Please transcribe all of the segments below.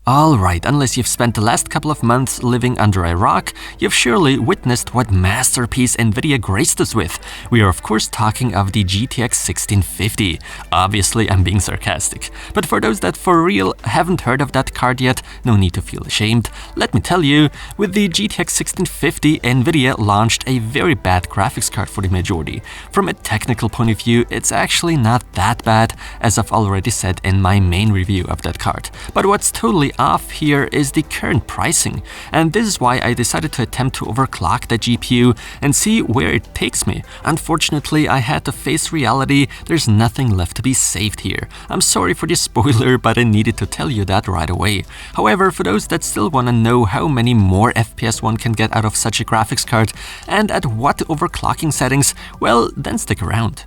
Alright, unless you've spent the last couple of months living under a rock, you've surely witnessed what masterpiece Nvidia graced us with. We are of course talking of the GTX 1650. Obviously, I'm being sarcastic. But for those that for real haven't heard of that card yet, no need to feel ashamed. Let me tell you, with the GTX 1650, Nvidia launched a very bad graphics card for the majority. From a technical point of view, it's actually not that bad, as I've already said in my main review of that card. But what's totally off here is the current pricing, and this is why I decided to attempt to overclock the GPU and see where it takes me. Unfortunately, I had to face reality. There's nothing left to be saved here. I'm sorry for the spoiler, but I needed to tell you that right away. However, for those that still want to know how many more FPS one can get out of such a graphics card and at what overclocking settings, well, then stick around.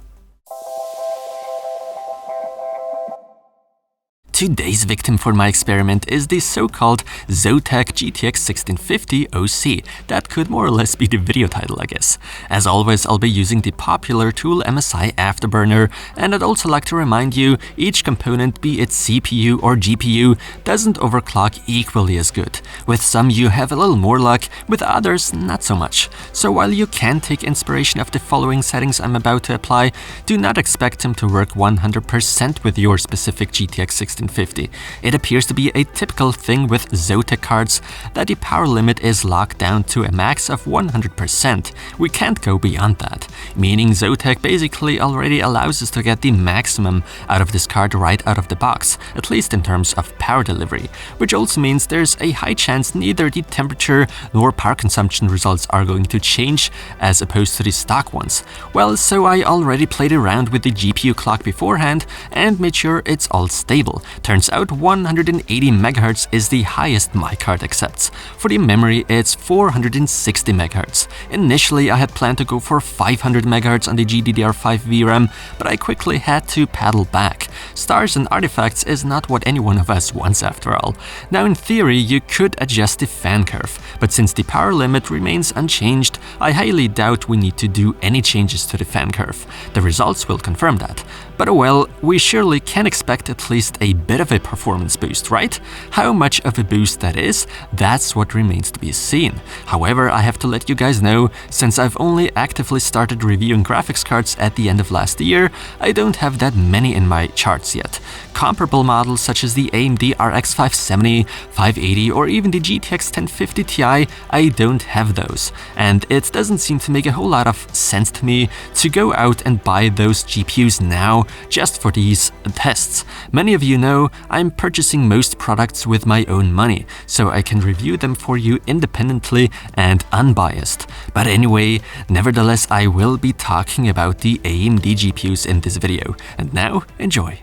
Today's victim for my experiment is the so-called ZOTAC GTX 1650 OC. That could more or less be the video title, I guess. As always, I'll be using the popular tool MSI Afterburner, and I'd also like to remind you, each component, be it CPU or GPU, doesn't overclock equally as good. With some you have a little more luck, with others not so much. So while you can take inspiration of the following settings I'm about to apply, do not expect them to work 100% with your specific GTX 1650. It appears to be a typical thing with ZOTAC cards that the power limit is locked down to a max of 100%. We can't go beyond that, meaning ZOTAC basically already allows us to get the maximum out of this card right out of the box, at least in terms of power delivery, which also means there's a high chance neither the temperature nor power consumption results are going to change as opposed to the stock ones. Well, so I already played around with the GPU clock beforehand and made sure it's all stable. Turns out 180 MHz is the highest my card accepts. For the memory, it's 460 MHz. Initially, I had planned to go for 500 MHz on the GDDR5 VRAM, but I quickly had to paddle back. Stars and artifacts is not what any one of us wants after all. Now in theory, you could adjust the fan curve, but since the power limit remains unchanged, I highly doubt we need to do any changes to the fan curve. The results will confirm that. But oh well, we surely can expect at least a bit of a performance boost, right? How much of a boost that is, that's what remains to be seen. However, I have to let you guys know, since I've only actively started reviewing graphics cards at the end of last year, I don't have that many in my charts yet. Comparable models such as the AMD RX 570, 580 or even the GTX 1050 Ti, I don't have those. And it doesn't seem to make a whole lot of sense to me to go out and buy those GPUs now just for these tests. Many of you know I'm purchasing most products with my own money, so I can review them for you independently and unbiased. But anyway, nevertheless, I will be talking about the AMD GPUs in this video. And now, enjoy!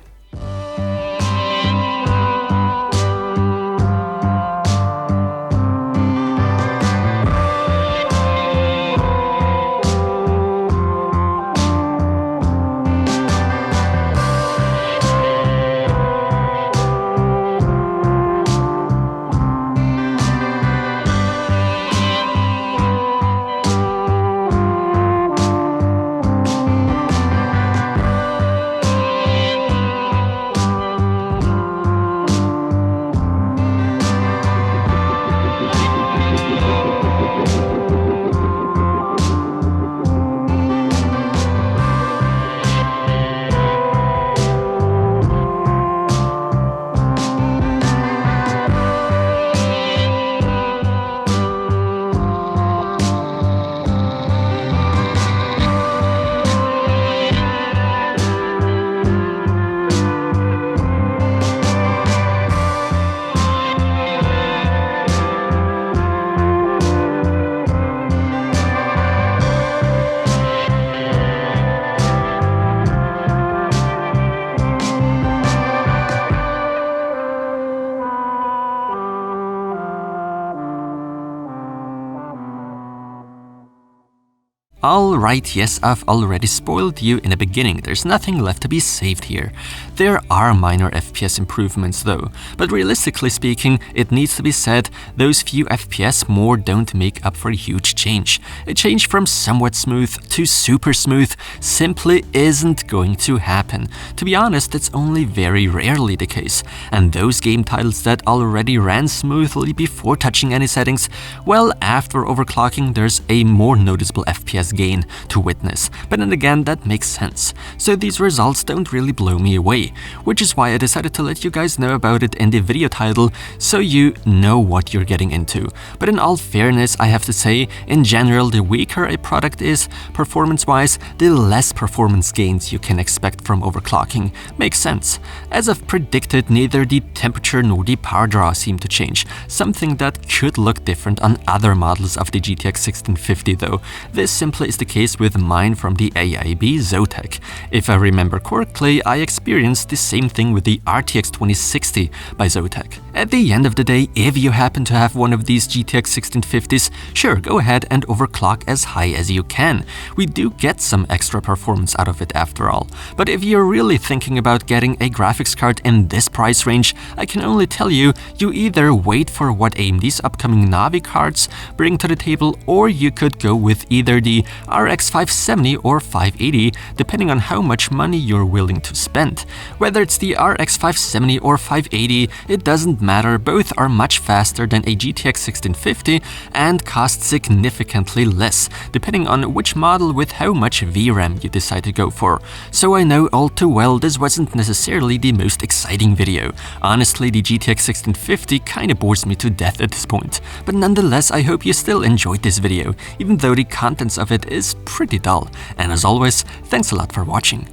Alright, yes, I've already spoiled you in the beginning, there's nothing left to be saved here. There are minor FPS improvements though, but realistically speaking, it needs to be said, those few FPS more don't make up for a huge change. A change from somewhat smooth to super smooth simply isn't going to happen. To be honest, it's only very rarely the case, and those game titles that already ran smoothly before touching any settings, well, after overclocking there's a more noticeable FPS gain to witness, but then again that makes sense. So these results don't really blow me away, which is why I decided to let you guys know about it in the video title so you know what you're getting into. But in all fairness, I have to say, in general, the weaker a product is performance-wise, the less performance gains you can expect from overclocking. Makes sense. As I've predicted, neither the temperature nor the power draw seem to change, something that could look different on other models of the GTX 1650 though. This simply is the case with mine from the AIB ZOTAC. If I remember correctly, I experienced the same thing with the RTX 2060 by ZOTAC. At the end of the day, if you happen to have one of these GTX 1650s, sure, go ahead and overclock as high as you can. We do get some extra performance out of it after all. But if you're really thinking about getting a graphics card in this price range, I can only tell you, you either wait for what AMD's upcoming Navi cards bring to the table, or you could go with either the RX 570 or 580, depending on how much money you're willing to spend. Whether it's the RX 570 or 580, it doesn't matter, both are much faster than a GTX 1650 and cost significantly less, depending on which model with how much VRAM you decide to go for. So I know all too well this wasn't necessarily the most exciting video. Honestly, the GTX 1650 kinda bores me to death at this point. But nonetheless, I hope you still enjoyed this video, even though the contents of it is pretty dull. And as always, thanks a lot for watching.